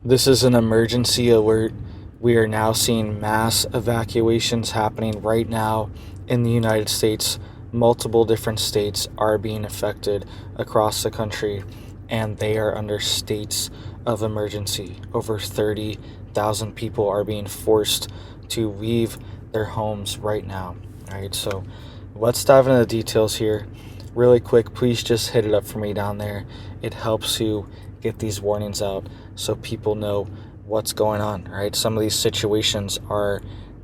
This is an emergency alert. We are now seeing mass evacuations happening right now in the United States. Multiple different states are being affected across the country, and they are under states of emergency. Over 30,000 people are being forced to leave their homes right now. All right, so let's dive into the details here. Really quick, please just hit it up for me down there. It helps to get these warnings out so people know what's going on, right? Some of these situations are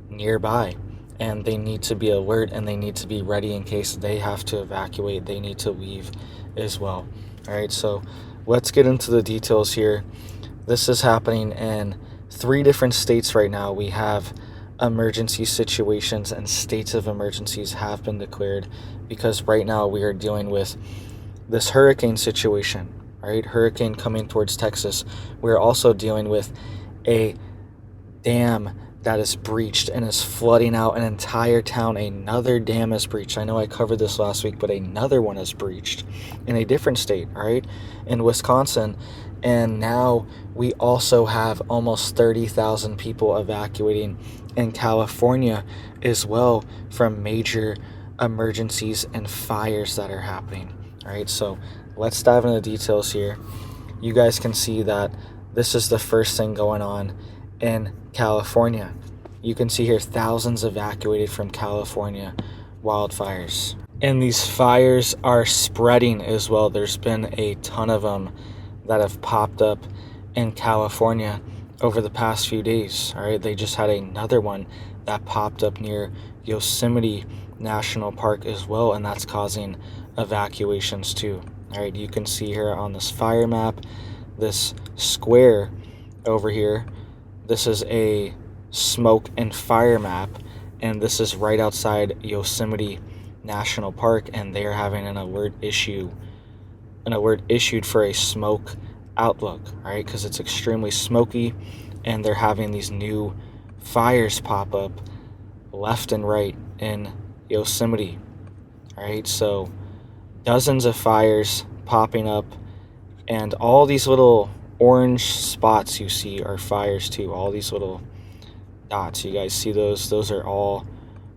nearby and they need to be alert and they need to be ready in case they have to evacuate, they need to leave as well. All right, so let's get into the details here. This is happening in 3 different states right now. We have emergency situations and states of emergencies have been declared because right now we are dealing with this hurricane situation, right? Hurricane coming towards Texas. We're also dealing with a dam that is breached and is flooding out an entire town. Another dam is breached. I know I covered this last week, but another one is breached in a different state, all right, in Wisconsin. And now we also have almost 30,000 people evacuating in California as well from major emergencies and fires that are happening. All right, so let's dive into the details here. You guys can see that this is the first thing going on in California. You can see here thousands evacuated from California wildfires. And these fires are spreading as well. There's been a ton of them that have popped up in California over the past few days. All right, they just had another one that popped up near Yosemite National Park as well, and that's causing evacuations too. All right, you can see here on this fire map, this square over here, this is a smoke and fire map, and this is right outside Yosemite National Park, and they're having an alert issued for a smoke outlook, right? Because it's extremely smoky, and they're having these new fires pop up left and right in Yosemite. All right, so dozens of fires popping up, and all these little orange spots you see are fires too. All these little dots, you guys see those? Those are all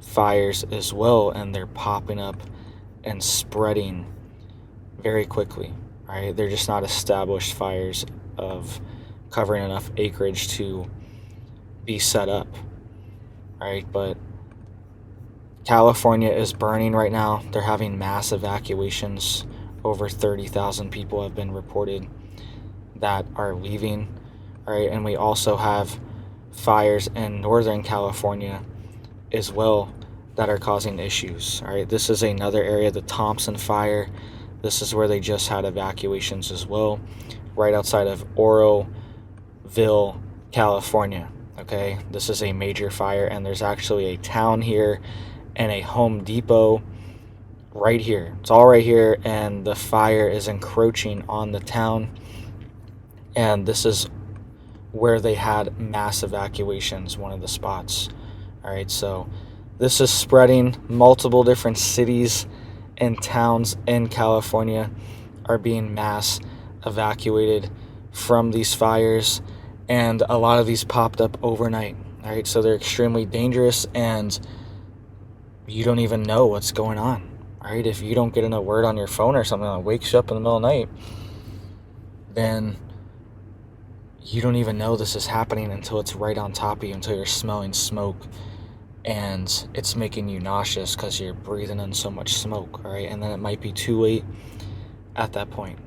fires as well, and they're popping up and spreading very quickly. All right, they're just not established fires of covering enough acreage to be set up. All right, but California is burning right now. They're having mass evacuations. Over 30,000 people have been reported that are leaving. All right, and we also have fires in Northern California as well that are causing issues. All right, this is another area, the Thompson Fire. This is where they just had evacuations as well, right outside of Oroville, California. Okay, this is a major fire, and there's actually a town here and a Home Depot right here. It's all right here, and the fire is encroaching on the town, and this is where they had mass evacuations, one of the spots. All right, so this is spreading. Multiple different cities and towns in California are being mass evacuated from these fires, and a lot of these popped up overnight. All right, so they're extremely dangerous, and you don't even know what's going on. All right, if you don't get an alert on your phone or something that wakes you up in the middle of the night, then you don't even know this is happening until it's right on top of you, until you're smelling smoke and it's making you nauseous because you're breathing in so much smoke. All right, and then it might be too late at that point.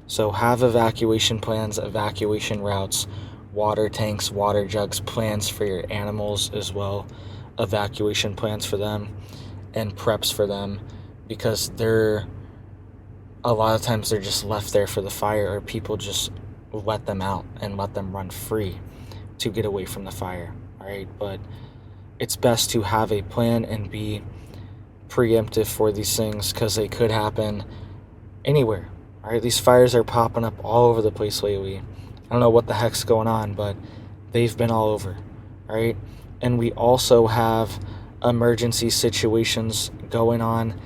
So have evacuation plans, evacuation routes, water tanks, water jugs, plans for your animals as well, evacuation plans for them and preps for them, because a lot of times they're just left there for the fire, or people just let them out and let them run free to get away from the fire. All right, but it's best to have a plan and be preemptive for these things because they could happen anywhere. All right, these fires are popping up all over the place lately. I don't know what the heck's going on, but they've been all over. All right, and we also have emergency situations going on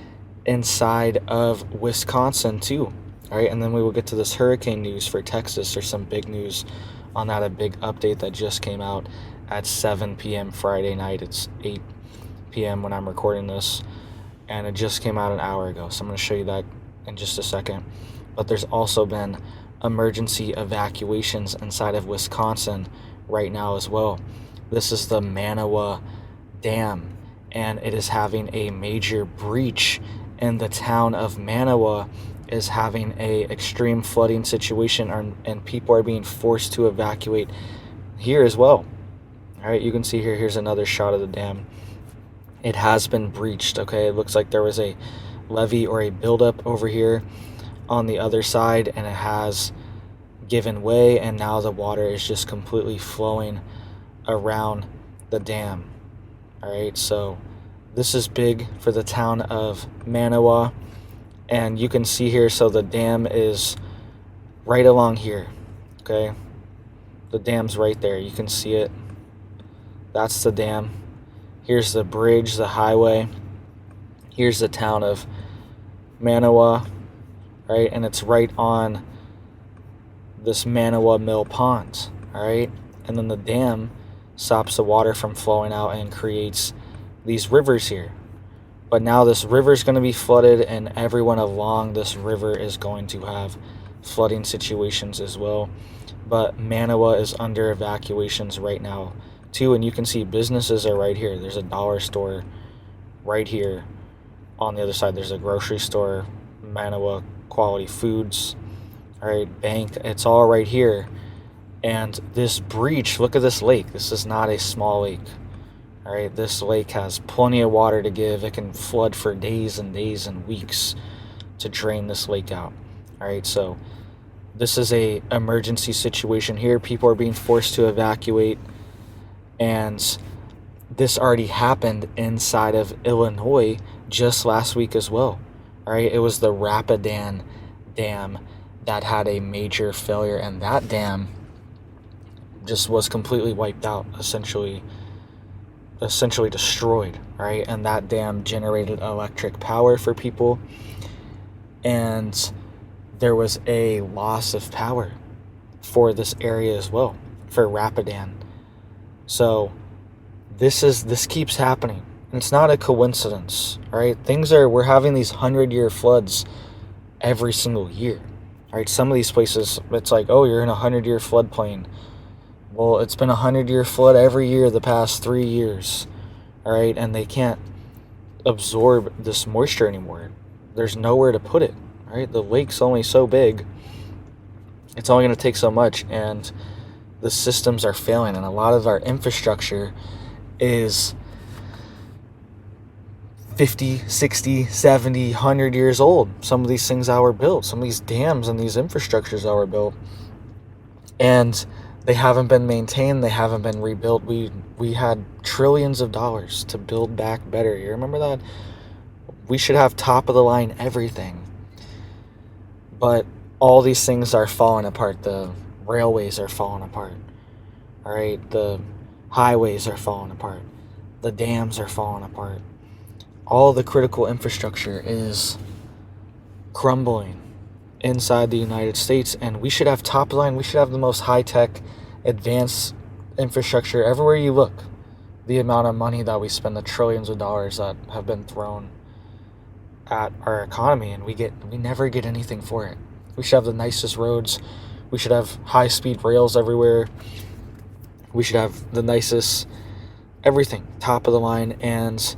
inside of Wisconsin too. All right, and then we will get to this hurricane news for Texas. There's some big news on that, a big update that just came out at 7 p.m. Friday night. It's 8 p.m. when I'm recording this, and it just came out an hour ago. So I'm going to show you that in just a second. But there's also been emergency evacuations inside of Wisconsin right now as well. This is the Manawa Dam, and it is having a major breach, and the town of Manawa is having a extreme flooding situation, and people are being forced to evacuate here as well. All right, you can see here, here's another shot of the dam. It has been breached, okay? It looks like there was a levee or a buildup over here on the other side, and it has given way, and now the water is just completely flowing around the dam. All right, so this is big for the town of Manawa, and you can see here, so the dam is right along here, okay? The dam's right there, you can see it. That's the dam. Here's the bridge, the highway. Here's the town of Manawa, right? And it's right on this Manawa Mill Pond, all right? And then the dam stops the water from flowing out and creates these rivers here. But now this river is going to be flooded, and everyone along this river is going to have flooding situations as well. But Manawa is under evacuations right now too, and you can see businesses are right here. There's a dollar store right here. On the other side, there's a grocery store, Manawa Quality Foods, all right, bank. It's all right here. And this breach, look at this lake. This is not a small lake. All right, this lake has plenty of water to give. It can flood for days and days and weeks to drain this lake out. All right, so this is a emergency situation here. People are being forced to evacuate, and this already happened inside of Illinois just last week as well. All right, it was the Rapidan Dam that had a major failure, and that dam just was completely wiped out, essentially destroyed, right? And that dam generated electric power for people, and there was a loss of power for this area as well, for Rapidan. So this keeps happening, and it's not a coincidence, right? We're having these 100-year floods every single year, right? Some of these places, it's like, oh, you're in a 100-year floodplain. Well, it's been a 100-year flood every year the past 3 years, all right? And they can't absorb this moisture anymore. There's nowhere to put it, right? The lake's only so big. It's only going to take so much, and the systems are failing, and a lot of our infrastructure is 50, 60, 70, 100 years old. Some of these things that were built, some of these dams and these infrastructures that were built, and they haven't been maintained, they haven't been rebuilt. We had trillions of dollars to build back better. You remember that? We should have top of the line everything. But all these things are falling apart. The railways are falling apart. All right, the highways are falling apart. The dams are falling apart. All the critical infrastructure is crumbling inside the United States, and we should have top line. We should have the most high-tech, advanced infrastructure everywhere you look. The amount of money that we spend, the trillions of dollars that have been thrown at our economy, and we never get anything for it. We should have the nicest roads. We should have high-speed rails everywhere. We should have the nicest everything, top of the line, and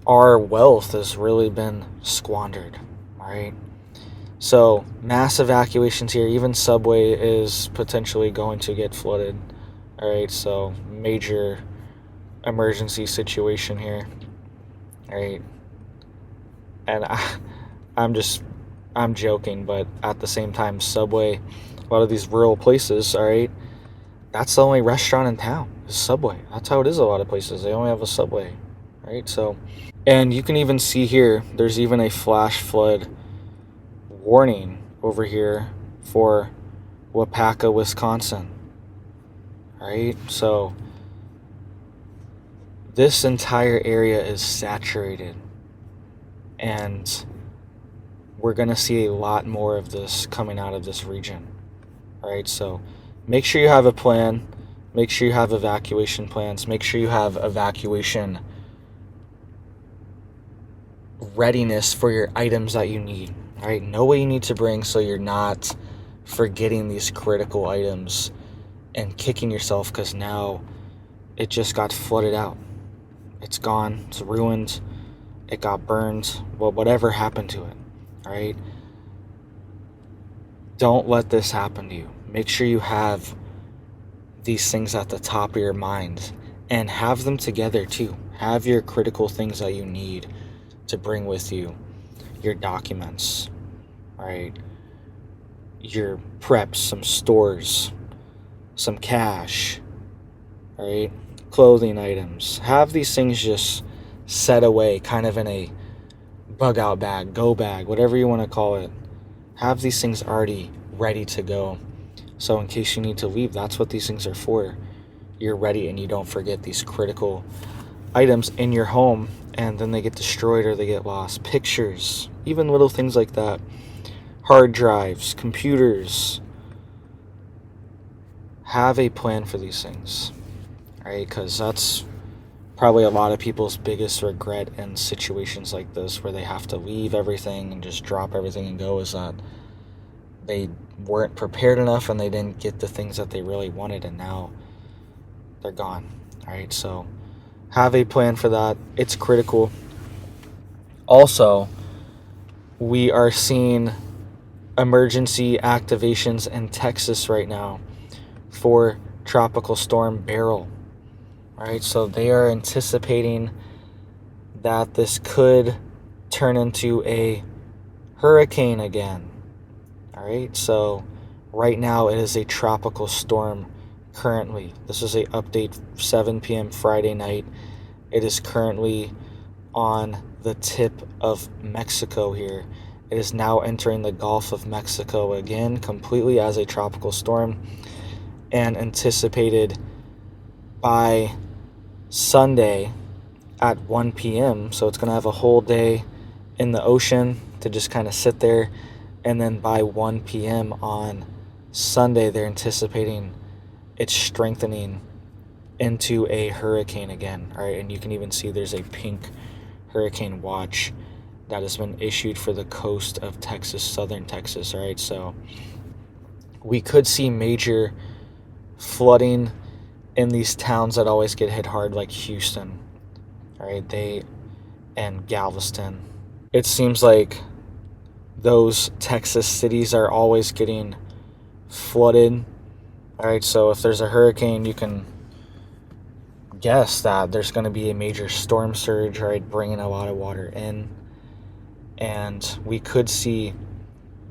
our wealth has really been squandered, all right? So mass evacuations here. Even Subway is potentially going to get flooded. All right, so major emergency situation here. All right, and I'm joking, but at the same time, Subway, a lot of these rural places, all right, that's the only restaurant in town is Subway. That's how it is a lot of places. They only have a Subway, right? So, and you can even see here, there's even a flash flood warning over here for Wapaka, Wisconsin, right? So this entire area is saturated, and we're going to see a lot more of this coming out of this region, All right, so make sure you have a plan. Make sure you have evacuation plans. Make sure you have evacuation readiness for your items that you need. All right, know what you need to bring so you're not forgetting these critical items and kicking yourself because now it just got flooded out. It's gone. It's ruined. It got burned. Well, whatever happened to it. All right. Don't let this happen to you. Make sure you have these things at the top of your mind and have them together too. Have your critical things that you need to bring with you, your documents, all right, your preps, some stores, some cash, all right, clothing items. Have these things just set away kind of in a bug out bag, go bag, whatever you want to call it. Have these things already ready to go. So in case you need to leave, that's what these things are for. You're ready and you don't forget these critical items in your home and then they get destroyed or they get lost. Pictures, even little things like that. Hard drives, computers. Have a plan for these things, right? Because that's probably a lot of people's biggest regret in situations like this where they have to leave everything and just drop everything and go, is that they weren't prepared enough and they didn't get the things that they really wanted and now they're gone. All right, so have a plan for that. It's critical. Also, we are seeing emergency activations in Texas right now for Tropical Storm Beryl. All right, so they are anticipating that this could turn into a hurricane again. All right, so right now it is a tropical storm currently. This is a update 7 p.m. Friday night. It is currently on the tip of Mexico here. It is now entering the Gulf of Mexico again, completely as a tropical storm, and anticipated by Sunday at 1 p.m. So it's going to have a whole day in the ocean to just kind of sit there. And then by 1 p.m. on Sunday, they're anticipating it's strengthening into a hurricane again. All right, and you can even see there's a pink hurricane watch that has been issued for the coast of Texas, southern Texas. All right, so we could see major flooding in these towns that always get hit hard, like Houston. All right, and Galveston. It seems like those Texas cities are always getting flooded. All right, so if there's a hurricane, you can guess that there's going to be a major storm surge, right, bringing a lot of water in, and we could see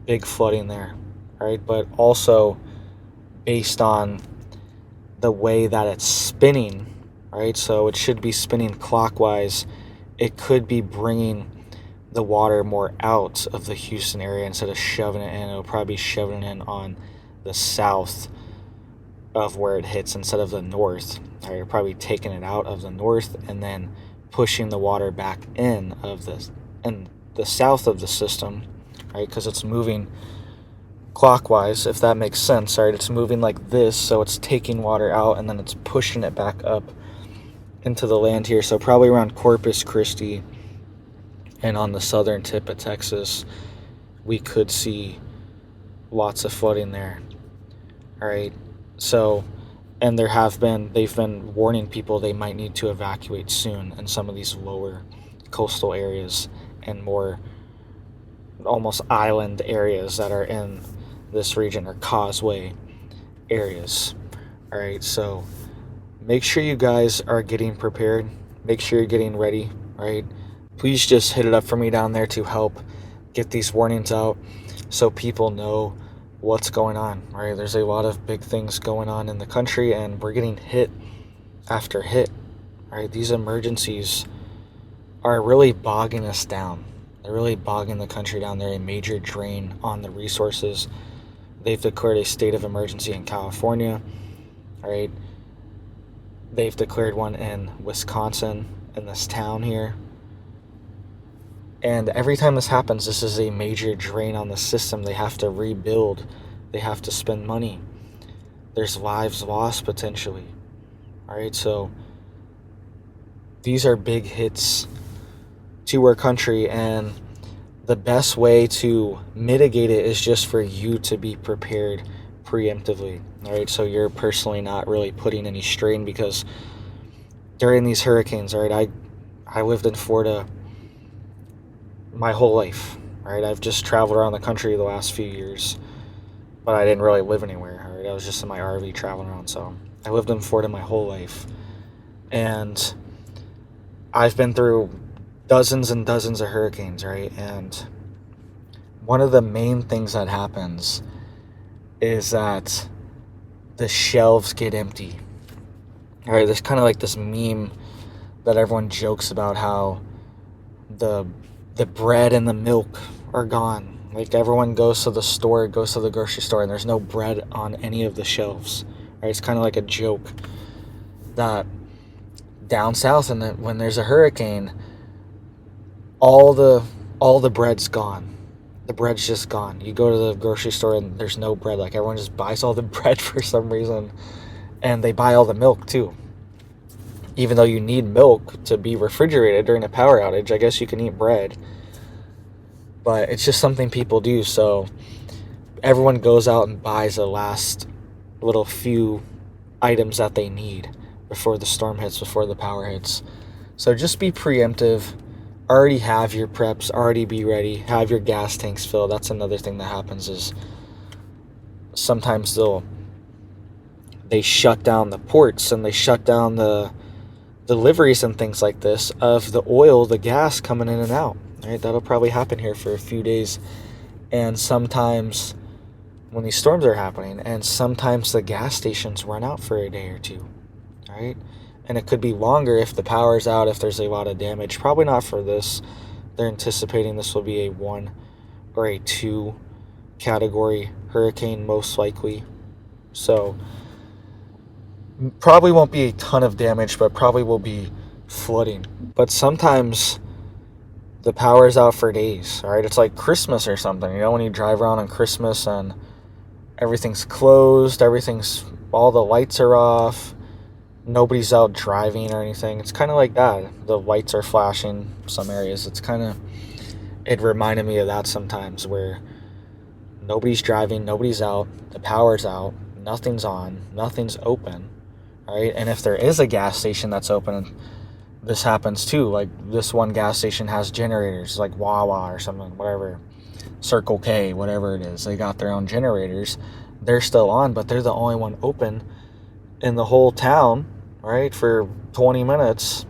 big flooding there, right? But also based on the way that it's spinning, right? So it should be spinning clockwise. It could be bringing the water more out of the Houston area instead of shoving it in. It'll probably be shoving it in on the south of where it hits instead of the north. Right, you're probably taking it out of the north and then pushing the water back in the south of the system, right? Because it's moving clockwise, if that makes sense. Right, it's moving like this, so it's taking water out and then it's pushing it back up into the land here. So probably around Corpus Christi and on the southern tip of Texas, we could see lots of flooding there. All right, so, and they've been warning people they might need to evacuate soon in some of these lower coastal areas and more almost island areas that are in this region, or causeway areas. All right, so make sure you guys are getting prepared. Make sure you're getting ready, right? Please just hit it up for me down there to help get these warnings out so people know what's going on, right? There's a lot of big things going on in the country and we're getting hit after hit, right? These emergencies are really bogging us down. They're really bogging the country down. They're a major drain on the resources. They've declared a state of emergency in California, right? They've declared one in Wisconsin, in this town here. And every time this happens, this is a major drain on the system. They have to rebuild They have to spend money. There's lives lost potentially. All right, so these are big hits to our country, and the best way to mitigate it is just for you to be prepared preemptively. All right, so you're personally not really putting any strain, because during these hurricanes, all right, I lived in Florida my whole life. All right, I've just traveled around the country the last few years, but I didn't really live anywhere. All right, I was just in my RV traveling around. So I lived in Florida my whole life, and I've been through dozens and dozens of hurricanes, right? And one of the main things that happens is that the shelves get empty. All right, there's kind of like this meme that everyone jokes about, how the bread and the milk are gone. Like, everyone goes to the store, goes to the grocery store, and there's no bread on any of the shelves. Right? It's kind of like a joke that down south, and when there's a hurricane, all the bread's gone. The bread's just gone. You go to the grocery store and there's no bread. Like, everyone just buys all the bread for some reason, and they buy all the milk too. Even though you need milk to be refrigerated during a power outage, I guess you can eat bread. But it's just something people do. So everyone goes out and buys the last little few items that they need before the storm hits, before the power hits. So just be preemptive. Already have your preps, already be ready, have your gas tanks filled. That's another thing that happens, is sometimes they shut down the ports, and they shut down the deliveries and things like this of the oil, the gas coming in and out. Right? That'll probably happen here for a few days. And sometimes when these storms are happening, and sometimes the gas stations run out for a day or two. Right? And it could be longer if the power's out, if there's a lot of damage. Probably not for this. They're anticipating this will be a 1 or a 2 category hurricane, most likely. So probably won't be a ton of damage, but probably will be flooding. But sometimes the power's out for days. All right, it's like Christmas or something. You know, when you drive around on Christmas and everything's closed, all the lights are off, nobody's out driving or anything. It's kind of like that. The lights are flashing some areas. It reminded me of that sometimes, where nobody's driving, nobody's out, the power's out, nothing's on, nothing's open, right? And if there is a gas station that's open, this happens too. Like, this one gas station has generators, like Wawa or something, whatever, Circle K, whatever it is. They got their own generators. They're still on, but they're the only one open in the whole town, right, for 20 minutes.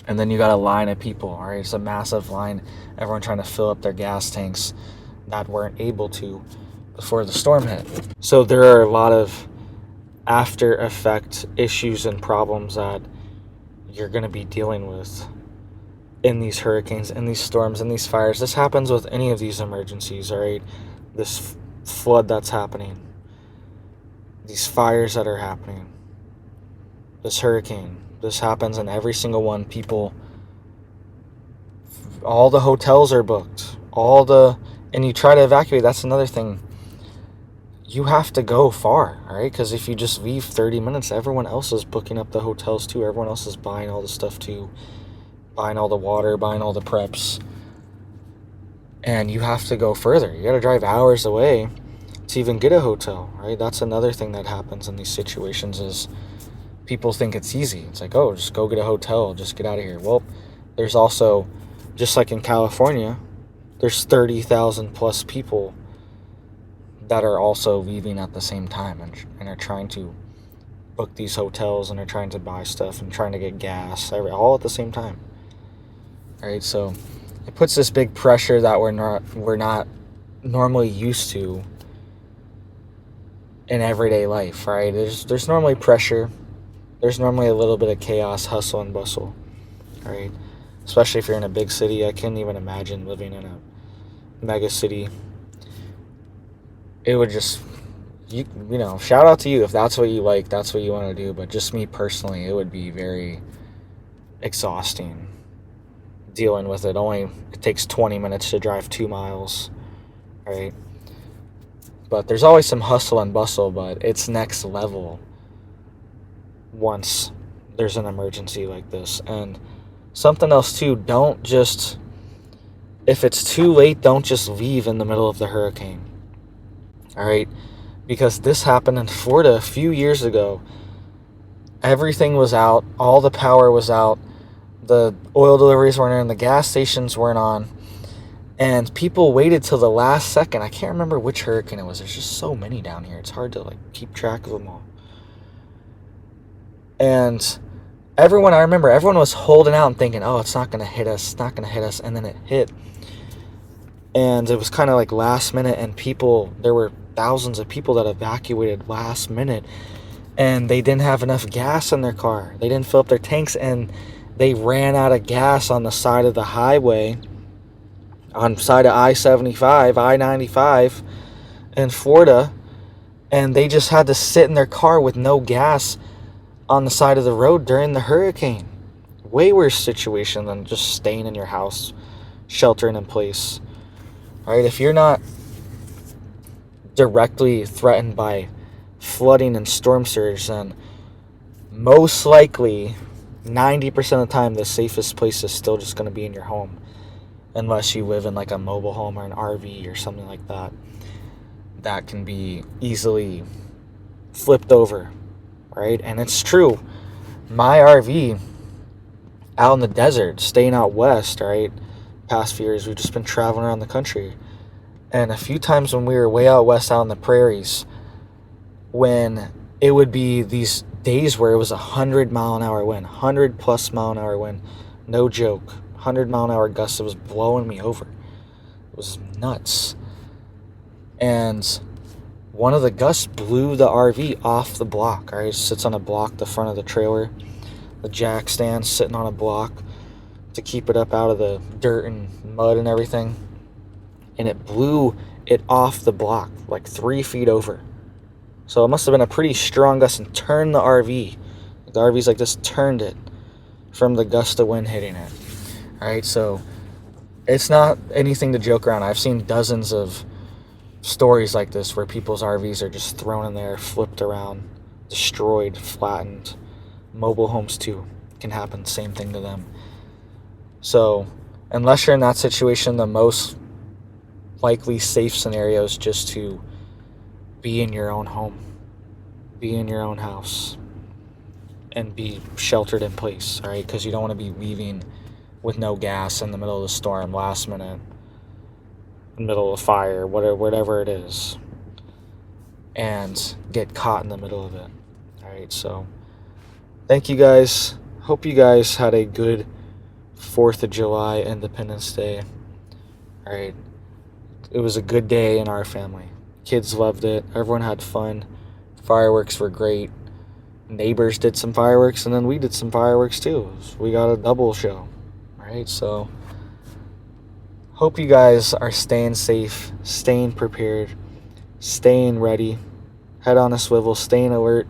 And then you got a line of people, all right? It's a massive line, everyone trying to fill up their gas tanks that weren't able to before the storm hit. So there are a lot of after effect issues and problems that you're going to be dealing with in these hurricanes, in these storms, in these fires. This happens with any of these emergencies, all right? This flood that's happening, these fires that are happening, this hurricane, this happens in every single one. People, all the hotels are booked, and you try to evacuate. That's another thing. You have to go far, all right? Because if you just leave 30 minutes, everyone else is booking up the hotels too. Everyone else is buying all the stuff too, buying all the water, buying all the preps. And you have to go further. You got to drive hours away to even get a hotel, right? That's another thing that happens in these situations, is people think it's easy. It's like, oh, just go get a hotel, just get out of here. Well, there's also, just like in California, there's 30,000 plus people that are also leaving at the same time, and are trying to book these hotels, and are trying to buy stuff and trying to get gas, all at the same time. All right, so it puts this big pressure that we're not normally used to in everyday life, right? There's normally pressure. There's normally a little bit of chaos, hustle and bustle, right? Especially if you're in a big city. I can't even imagine living in a mega city. It would just, you know, shout out to you if that's what you like, that's what you want to do. But just me personally, it would be very exhausting dealing with it. It takes 20 minutes to drive 2 miles, right? But there's always some hustle and bustle, but it's next level once there's an emergency like this. And something else too, don't just, if it's too late, don't just leave in the middle of the hurricane. All right? Because this happened in Florida a few years ago. Everything was out, all the power was out, the oil deliveries weren't in, the gas stations weren't on, and people waited till the last second. I can't remember which hurricane it was. There's just so many down here. It's hard to like keep track of them all. And I remember everyone was holding out and thinking, oh, it's not going to hit us, it's not going to hit us, and then it hit. And it was kind of like last minute, and there were thousands of people that evacuated last minute, and they didn't have enough gas in their car. They didn't fill up their tanks, and they ran out of gas on the side of the highway, on the side of I-75, I-95 in Florida, and they just had to sit in their car with no gas on the side of the road during the hurricane. Way worse situation than just staying in your house, sheltering in place. All right, if you're not directly threatened by flooding and storm surge, then most likely 90% of the time the safest place is still just going to be in your home, unless you live in like a mobile home or an RV or something like that that can be easily flipped over, right? And it's true, my RV out in the desert, staying out west, right, past few years we've just been traveling around the country, and a few times when we were way out west out in the prairies, when it would be these days where it was 100-mile-an-hour wind, 100-plus-mile-an-hour wind, no joke, 100-mile-an-hour gusts. It was blowing me over. It was nuts. And one of the gusts blew the RV off the block. All right, it sits on a block, the front of the trailer. The jack stands sitting on a block to keep it up out of the dirt and mud and everything. And it blew it off the block, like 3 feet over. So it must have been a pretty strong gust and turned the RV. The RV's like this, turned it from the gust of wind hitting it. All right, so it's not anything to joke around. I've seen dozens of stories like this where people's RVs are just thrown in there, flipped around, destroyed, flattened. Mobile homes too can happen, same thing to them. So unless you're in that situation, the most likely safe scenario is just to be in your own home, be in your own house, and be sheltered in place, all right? Because you don't want to be leaving with no gas in the middle of the storm, last minute, in the middle of a fire, whatever it is, and get caught in the middle of it, all right? So thank you guys. Hope you guys had a good 4th of July, Independence Day, all right? It was a good day in our family. Kids loved it. Everyone had fun. Fireworks were great. Neighbors did some fireworks, and then we did some fireworks too. We got a double show. Right? So, hope you guys are staying safe, staying prepared, staying ready, head on a swivel, staying alert.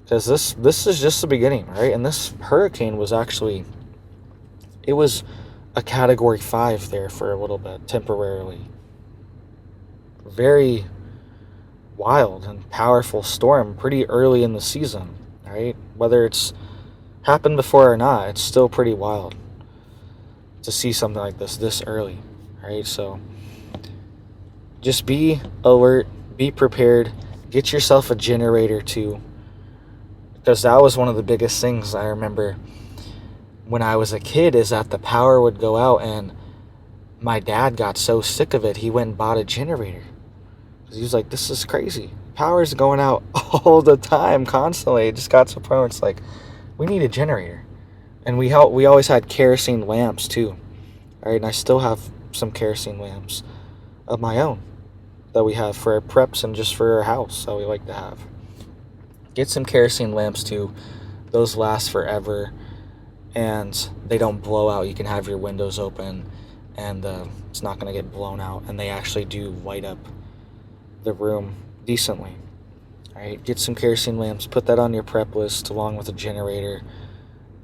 Because this is just the beginning, right? And this hurricane was actually, it was a Category 5 there for a little bit, temporarily. Very wild and powerful storm pretty early in the season, right? Whether it's happened before or not, it's still pretty wild to see something like this early, right? So just be alert, be prepared, get yourself a generator too, because that was one of the biggest things I remember when I was a kid, is that the power would go out, and my dad got so sick of it, he went and bought a generator. He was like, this is crazy. Power's going out all the time, constantly. It just got to the point where it's like, we need a generator. And we always had kerosene lamps too. All right, and I still have some kerosene lamps of my own that we have for our preps and just for our house that we like to have. Get some kerosene lamps too. Those last forever, and they don't blow out. You can have your windows open, and it's not going to get blown out. And they actually do light up the room decently. All right, get some kerosene lamps, put that on your prep list along with a generator,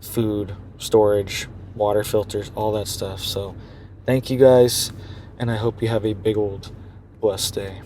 food, storage, water filters, all that stuff. So thank you guys, and I hope you have a big old blessed day.